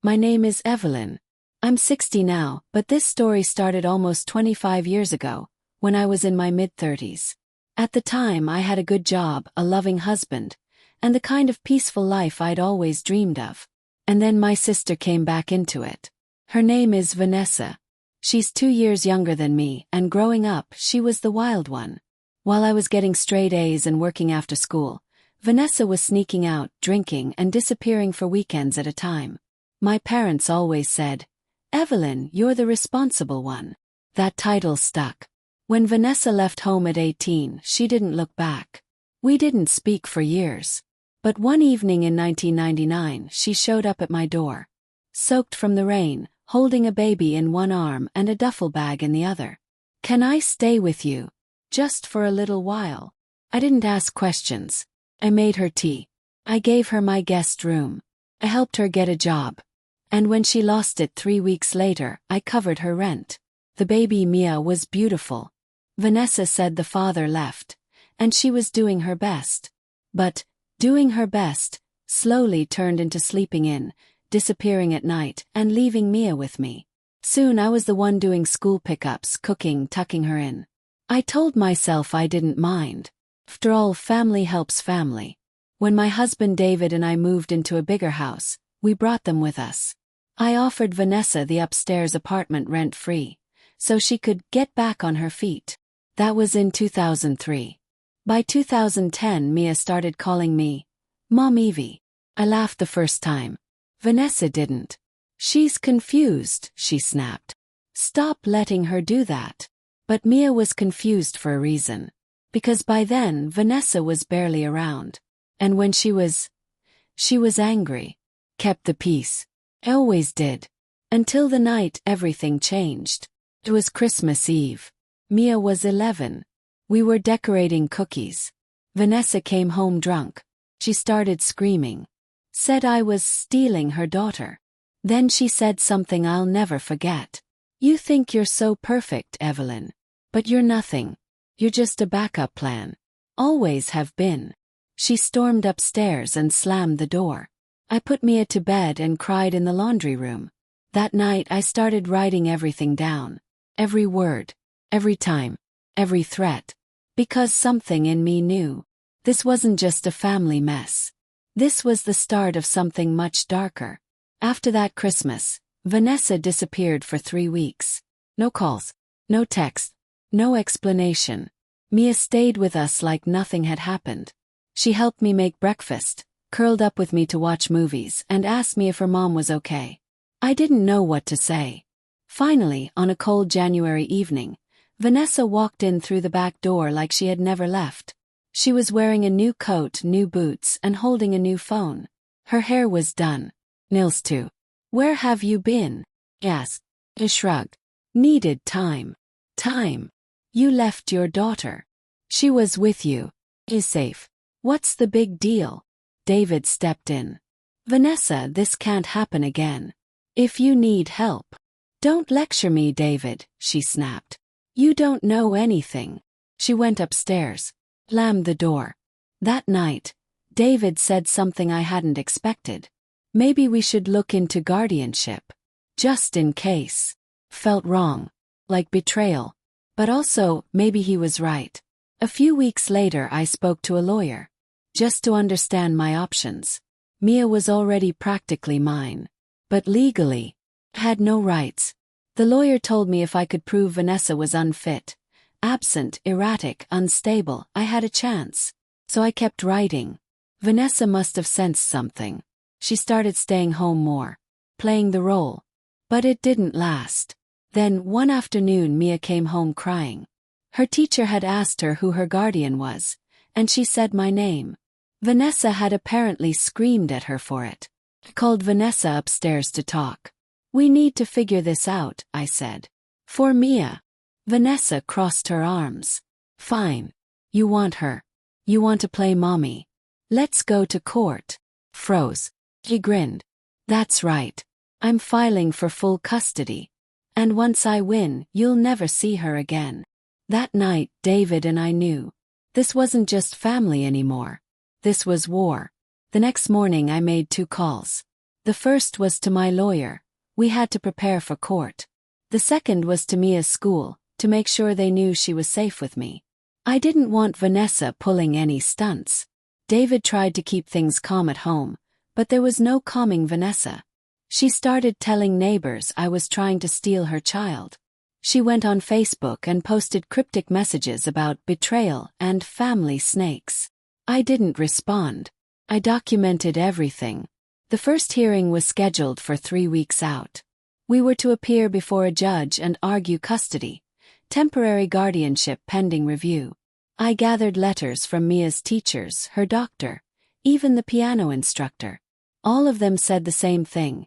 My name is Evelyn. I'm 60 now, but this story started almost 25 years ago, when I was in my mid-30s. At the time I had a good job, a loving husband, and the kind of peaceful life I'd always dreamed of. And then my sister came back into it. Her name is Vanessa. She's 2 years younger than me, and growing up, she was the wild one. While I was getting straight A's and working after school, Vanessa was sneaking out, drinking, and disappearing for weekends at a time. My parents always said, "Evelyn, you're the responsible one." That title stuck. When Vanessa left home at 18, she didn't look back. We didn't speak for years. But one evening in 1999, she showed up at my door. Soaked from the rain, holding a baby in one arm and a duffel bag in the other. "Can I stay with you? Just for a little while?" I didn't ask questions. I made her tea. I gave her my guest room. I helped her get a job. And when she lost it 3 weeks later, I covered her rent. The baby Mia was beautiful. Vanessa said the father left, and she was doing her best. But, doing her best, slowly turned into sleeping in, disappearing at night, and leaving Mia with me. Soon I was the one doing school pickups, cooking, tucking her in. I told myself I didn't mind. After all, family helps family. When my husband David and I moved into a bigger house, we brought them with us. I offered Vanessa the upstairs apartment rent-free, so she could get back on her feet. That was in 2003. By 2010, Mia started calling me Mom Evie. I laughed the first time. Vanessa didn't. "She's confused," she snapped. "Stop letting her do that." But Mia was confused for a reason. Because by then, Vanessa was barely around. And when she was angry. Kept the peace. I always did. Until the night everything changed. It was Christmas Eve. Mia was 11. We were decorating cookies. Vanessa came home drunk. She started screaming. Said I was stealing her daughter. Then she said something I'll never forget. "You think you're so perfect, Evelyn. But you're nothing. You're just a backup plan. Always have been." She stormed upstairs and slammed the door. I put Mia to bed and cried in the laundry room. That night I started writing everything down. Every word. Every time. Every threat. Because something in me knew. This wasn't just a family mess. This was the start of something much darker. After that Christmas, Vanessa disappeared for 3 weeks. No calls. No text. No explanation. Mia stayed with us like nothing had happened. She helped me make breakfast, curled up with me to watch movies, and asked me if her mom was okay. I didn't know what to say. Finally, on a cold January evening, Vanessa walked in through the back door like she had never left. She was wearing a new coat, new boots, and holding a new phone. Her hair was done. Nails too. "Where have you been?" I asked. I shrugged. "Needed time." "Time? You left your daughter. She was with you. Is safe. What's the big deal?" David stepped in. "Vanessa, this can't happen again. If you need help." "Don't lecture me, David," she snapped. "You don't know anything." She went upstairs, slammed the door. That night, David said something I hadn't expected. "Maybe we should look into guardianship. Just in case." Felt wrong. Like betrayal. But also, maybe he was right. A few weeks later I spoke to a lawyer. Just to understand my options. Mia was already practically mine. But legally, I had no rights. The lawyer told me if I could prove Vanessa was unfit, absent, erratic, unstable, I had a chance. So I kept writing. Vanessa must have sensed something. She started staying home more. Playing the role. But it didn't last. Then, one afternoon Mia came home crying. Her teacher had asked her who her guardian was, and she said my name. Vanessa had apparently screamed at her for it. I called Vanessa upstairs to talk. "We need to figure this out," I said. "For Mia." Vanessa crossed her arms. "Fine. You want her. You want to play mommy. Let's go to court." Froze. He grinned. "That's right. I'm filing for full custody. And once I win, you'll never see her again." That night, David and I knew. This wasn't just family anymore. This was war. The next morning I made 2 calls. The first was to my lawyer. We had to prepare for court. The second was to Mia's school, to make sure they knew she was safe with me. I didn't want Vanessa pulling any stunts. David tried to keep things calm at home, but there was no calming Vanessa. She started telling neighbors I was trying to steal her child. She went on Facebook and posted cryptic messages about betrayal and family snakes. I didn't respond. I documented everything. The first hearing was scheduled for 3 weeks out. We were to appear before a judge and argue custody, temporary guardianship pending review. I gathered letters from Mia's teachers, her doctor, even the piano instructor. All of them said the same thing.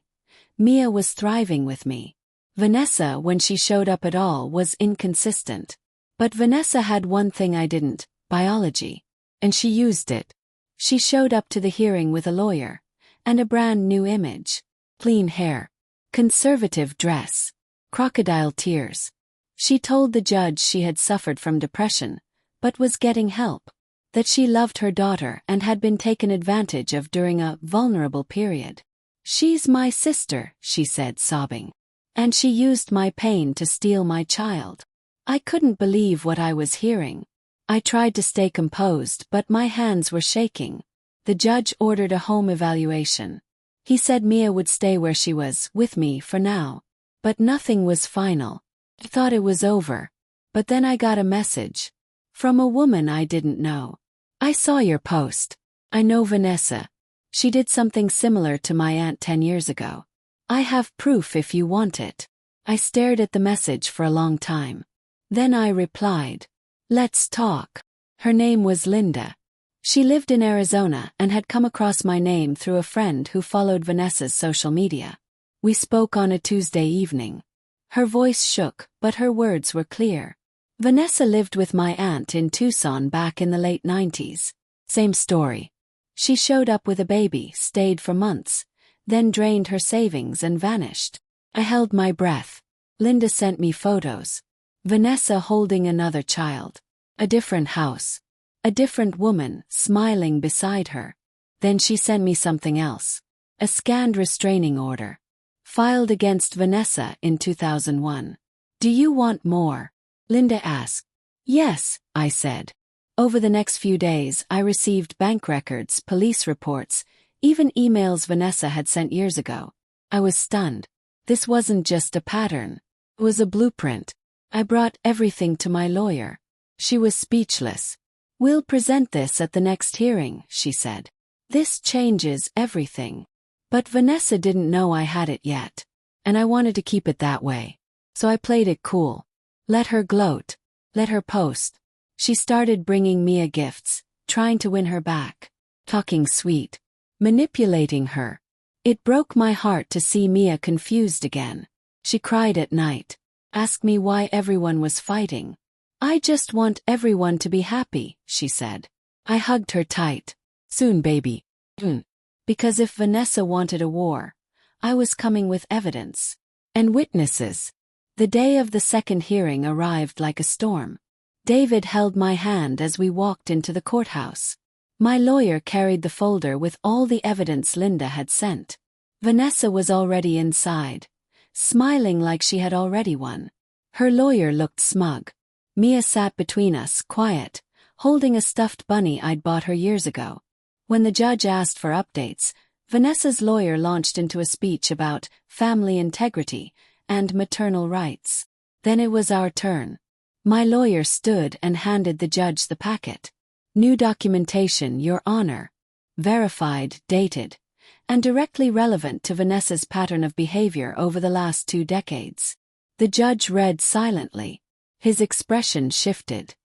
Mia was thriving with me. Vanessa, when she showed up at all, was inconsistent. But Vanessa had one thing I didn't: biology. And she used it. She showed up to the hearing with a lawyer, and a brand new image. Clean hair. Conservative dress. Crocodile tears. She told the judge she had suffered from depression, but was getting help. That she loved her daughter and had been taken advantage of during a vulnerable period. "She's my sister," she said, sobbing. "And she used my pain to steal my child." I couldn't believe what I was hearing. I tried to stay composed, but my hands were shaking. The judge ordered a home evaluation. He said Mia would stay where she was, with me for now. But nothing was final. I thought it was over. But then I got a message. From a woman I didn't know. "I saw your post. I know Vanessa. She did something similar to my aunt 10 years ago. I have proof if you want it." I stared at the message for a long time. Then I replied, "Let's talk." Her name was Linda. She lived in Arizona and had come across my name through a friend who followed Vanessa's social media. We spoke on a Tuesday evening. Her voice shook, but her words were clear. Vanessa lived with my aunt in Tucson back in the late 90s. Same story. She showed up with a baby, stayed for months, then drained her savings and vanished. I held my breath. Linda sent me photos. Vanessa holding another child. A different house. A different woman, smiling beside her. Then she sent me something else. A scanned restraining order. Filed against Vanessa in 2001. "Do you want more?" Linda asked. "Yes," I said. Over the next few days, I received bank records, police reports, even emails Vanessa had sent years ago. I was stunned. This wasn't just a pattern. It was a blueprint. I brought everything to my lawyer. She was speechless. "We'll present this at the next hearing," she said. "This changes everything." But Vanessa didn't know I had it yet. And I wanted to keep it that way. So I played it cool. Let her gloat. Let her post. She started bringing Mia gifts, trying to win her back. Talking sweet. Manipulating her. It broke my heart to see Mia confused again. She cried at night. Asked me why everyone was fighting. "I just want everyone to be happy," she said. I hugged her tight. "Soon, baby. Because if Vanessa wanted a war, I was coming with evidence. And witnesses. The day of the second hearing arrived like a storm. David held my hand as we walked into the courthouse. My lawyer carried the folder with all the evidence Linda had sent. Vanessa was already inside, smiling like she had already won. Her lawyer looked smug. Mia sat between us, quiet, holding a stuffed bunny I'd bought her years ago. When the judge asked for updates, Vanessa's lawyer launched into a speech about family integrity and maternal rights. Then it was our turn. My lawyer stood and handed the judge the packet. "New documentation, Your Honor. Verified, dated, and directly relevant to Vanessa's pattern of behavior over the last 2 decades." The judge read silently. His expression shifted.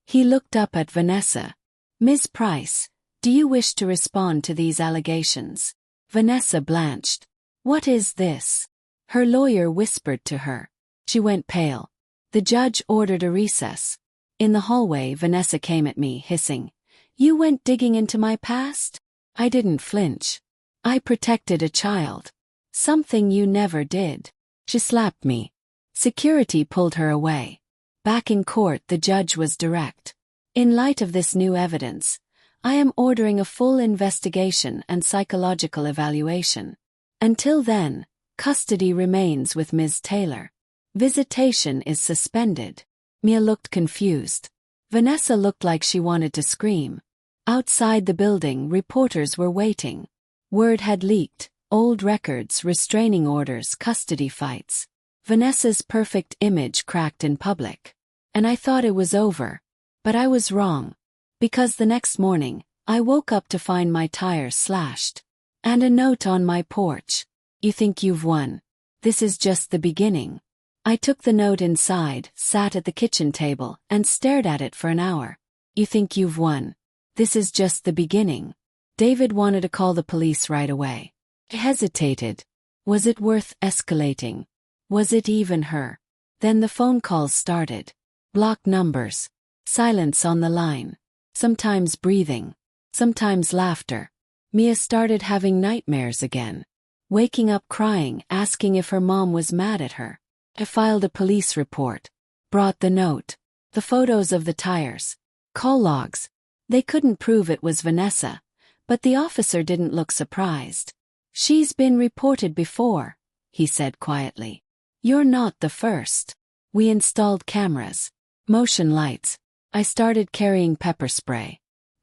He looked up at Vanessa. "Ms. Price, do you wish to respond to these allegations?" Vanessa blanched. "What is this?" Her lawyer whispered to her. She went pale. The judge ordered a recess. In the hallway, Vanessa came at me, hissing, "You went digging into my past?" I didn't flinch. "I protected a child. Something you never did." She slapped me. Security pulled her away. Back in court, the judge was direct. "In light of this new evidence, I am ordering a full investigation and psychological evaluation." Until then, custody remains with Ms. Taylor. Visitation is suspended. Mia looked confused. Vanessa looked like she wanted to scream. Outside the building, reporters were waiting. Word had leaked: old records, restraining orders, custody fights. Vanessa's perfect image cracked in public. And I thought it was over. But I was wrong. Because the next morning, I woke up to find my tires slashed. And a note on my porch. "You think you've won. This is just the beginning." I took the note inside, sat at the kitchen table, and stared at it for an hour. "You think you've won. This is just the beginning." David wanted to call the police right away. I hesitated. Was it worth escalating? Was it even her? Then the phone calls started. Blocked numbers. Silence on the line. Sometimes breathing. Sometimes laughter. Mia started having nightmares again. Waking up crying, asking if her mom was mad at her. I filed a police report. Brought the note. The photos of the tires. Call logs. They couldn't prove it was Vanessa, but the officer didn't look surprised. "She's been reported before," he said quietly. "You're not the first." We installed cameras. Motion lights. I started carrying pepper spray.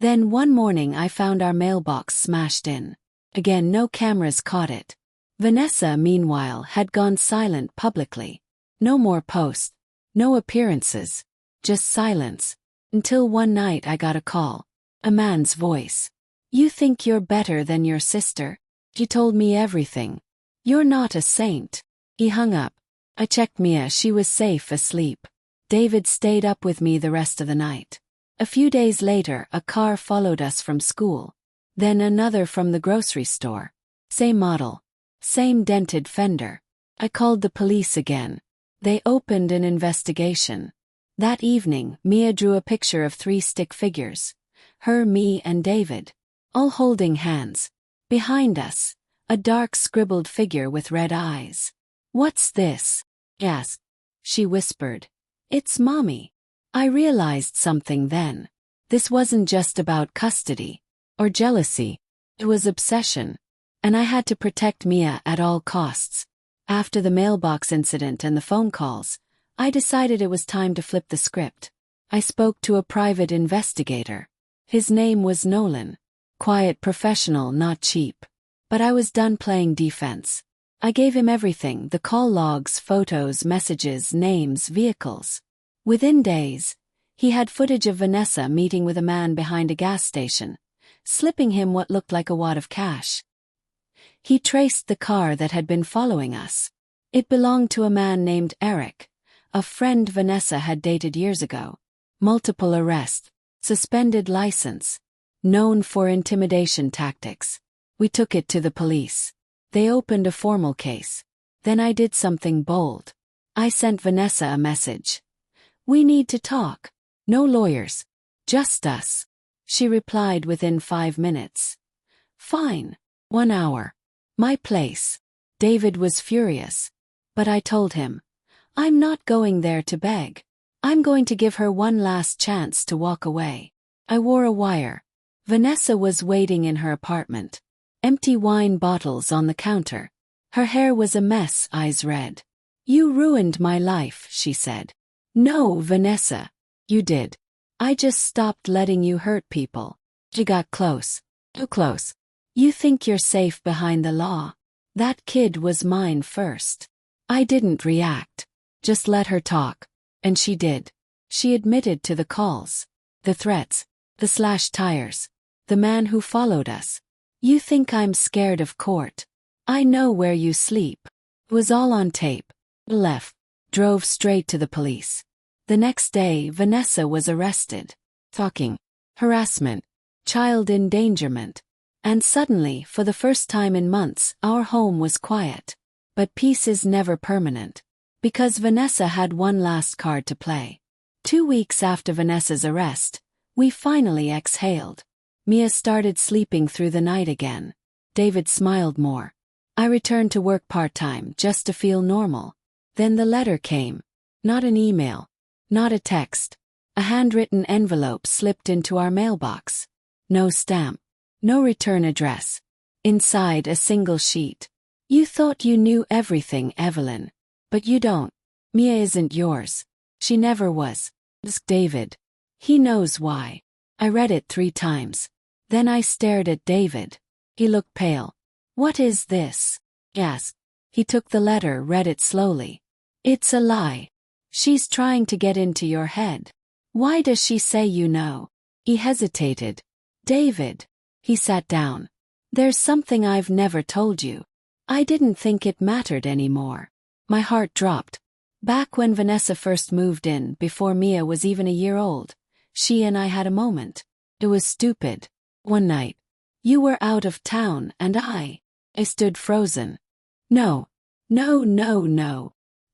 Then one morning I found our mailbox smashed in. Again, no cameras caught it. Vanessa, meanwhile, had gone silent publicly. No more posts. No appearances. Just silence. Until one night I got a call. A man's voice. "You think you're better than your sister? She told me everything. You're not a saint." He hung up. I checked Mia. She was safe, asleep. David stayed up with me the rest of the night. A few days later, a car followed us from school. Then another from the grocery store. Same model. Same dented fender. I called the police again. They opened an investigation. That evening, Mia drew a picture of 3 stick figures. Her, me, and David. All holding hands. Behind us, a dark scribbled figure with red eyes. "What's this?" I asked. She whispered. "It's Mommy." I realized something then. This wasn't just about custody or jealousy. It was obsession. And I had to protect Mia at all costs. After the mailbox incident and the phone calls, I decided it was time to flip the script. I spoke to a private investigator. His name was Nolan. Quiet, professional, not cheap. But I was done playing defense. I gave him everything: the call logs, photos, messages, names, vehicles. Within days, he had footage of Vanessa meeting with a man behind a gas station, slipping him what looked like a wad of cash. He traced the car that had been following us. It belonged to a man named Eric, a friend Vanessa had dated years ago. Multiple arrests, suspended license, known for intimidation tactics. We took it to the police. They opened a formal case. Then I did something bold. I sent Vanessa a message. "We need to talk. No lawyers. Just us." She replied within 5 minutes. "Fine. 1 hour. My place." David was furious. But I told him, "I'm not going there to beg. I'm going to give her one last chance to walk away." I wore a wire. Vanessa was waiting in her apartment. Empty wine bottles on the counter. Her hair was a mess, eyes red. "You ruined my life," she said. "No, Vanessa. You did. I just stopped letting you hurt people." She got close. Too close. "You think you're safe behind the law? That kid was mine first." I didn't react. Just let her talk. And she did. She admitted to the calls. The threats. The slashed tires. The man who followed us. "You think I'm scared of court? I know where you sleep." It was all on tape. Left. Drove straight to the police. The next day, Vanessa was arrested. Talking. Harassment. Child endangerment. And suddenly, for the first time in months, our home was quiet. But peace is never permanent. Because Vanessa had one last card to play. 2 weeks after Vanessa's arrest, we finally exhaled. Mia started sleeping through the night again. David smiled more. I returned to work part-time just to feel normal. Then the letter came. Not an email. Not a text. A handwritten envelope slipped into our mailbox. No stamp. No return address. Inside, a single sheet. You thought you knew everything, Evelyn. But you don't. Mia isn't yours. She never was. Ask David. He knows why. I read it 3 times. Then I stared at David. He looked pale. What is this? Yes. He took the letter, read it slowly. It's a lie. She's trying to get into your head. Why does she say you know? He hesitated. David. He sat down. There's something I've never told you. I didn't think it mattered anymore. My heart dropped. Back when Vanessa first moved in, before Mia was even a year old, she and I had a moment. It was stupid. One night. You were out of town and I stood frozen. No.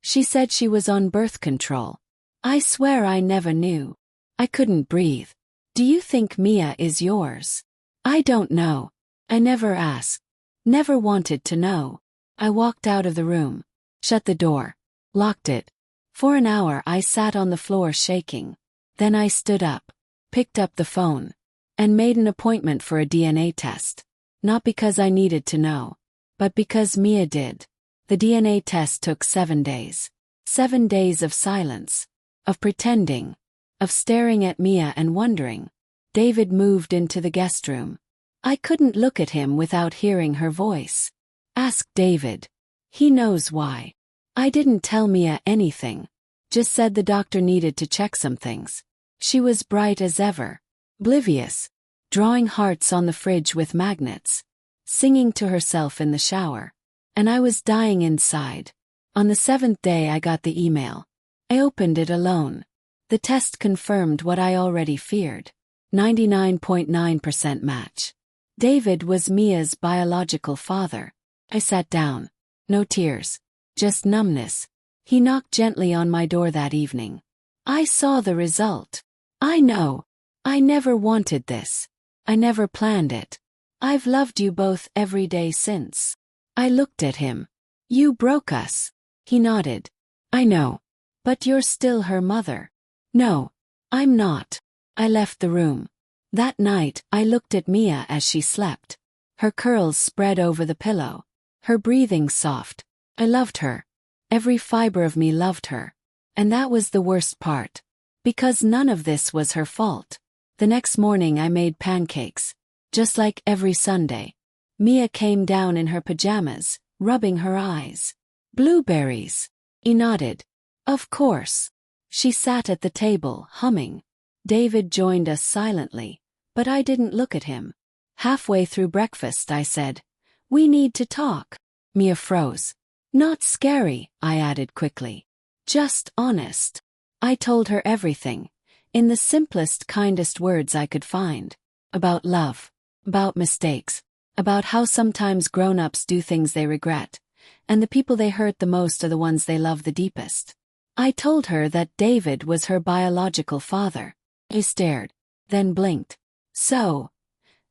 She said she was on birth control. I swear I never knew. I couldn't breathe. Do you think Mia is yours? I don't know. I never asked. Never wanted to know. I walked out of the room. Shut the door. Locked it. For an hour I sat on the floor shaking. Then I stood up. Picked up the phone. And made an appointment for a DNA test. Not because I needed to know. But because Mia did. The DNA test took 7 days. 7 days of silence. Of pretending. Of staring at Mia and wondering. David moved into the guest room. I couldn't look at him without hearing her voice. Ask David. He knows why. I didn't tell Mia anything. Just said the doctor needed to check some things. She was bright as ever. Oblivious. Drawing hearts on the fridge with magnets. Singing to herself in the shower. And I was dying inside. On the 7th day I got the email. I opened it alone. The test confirmed what I already feared. 99.9% match. David was Mia's biological father. I sat down. No tears. Just numbness. He knocked gently on my door that evening. I saw the result. I know. I never wanted this. I never planned it. I've loved you both every day since. I looked at him. You broke us. He nodded. I know. But you're still her mother. No. I'm not. I left the room. That night, I looked at Mia as she slept. Her curls spread over the pillow. Her breathing soft. I loved her. Every fiber of me loved her. And that was the worst part. Because none of this was her fault. The next morning I made pancakes. Just like every Sunday. Mia came down in her pajamas, rubbing her eyes. Blueberries. He nodded. Of course. She sat at the table, humming. David joined us silently, but I didn't look at him. Halfway through breakfast I said, "We need to talk." Mia froze. "Not scary," I added quickly. "Just honest." I told her everything, in the simplest, kindest words I could find. About love. About mistakes. About how sometimes grown-ups do things they regret, and the people they hurt the most are the ones they love the deepest. I told her that David was her biological father. He stared, then blinked. So,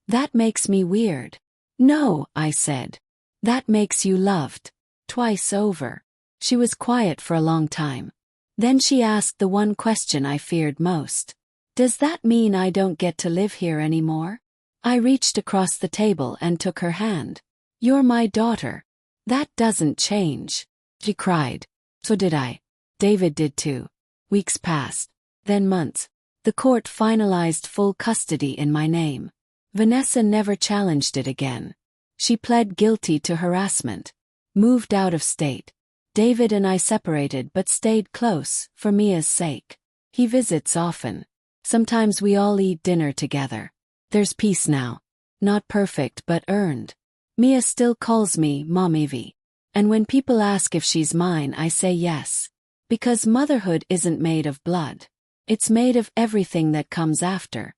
that makes me weird. No, I said. That makes you loved. Twice over. She was quiet for a long time. Then she asked the one question I feared most. Does that mean I don't get to live here anymore? I reached across the table and took her hand. You're my daughter. That doesn't change. She cried. So did I. David did too. Weeks passed. Then months. The court finalized full custody in my name. Vanessa never challenged it again. She pled guilty to harassment. Moved out of state. David and I separated but stayed close, for Mia's sake. He visits often. Sometimes we all eat dinner together. There's peace now. Not perfect but earned. Mia still calls me Mom Evie. And when people ask if she's mine I say yes. Because motherhood isn't made of blood. It's made of everything that comes after.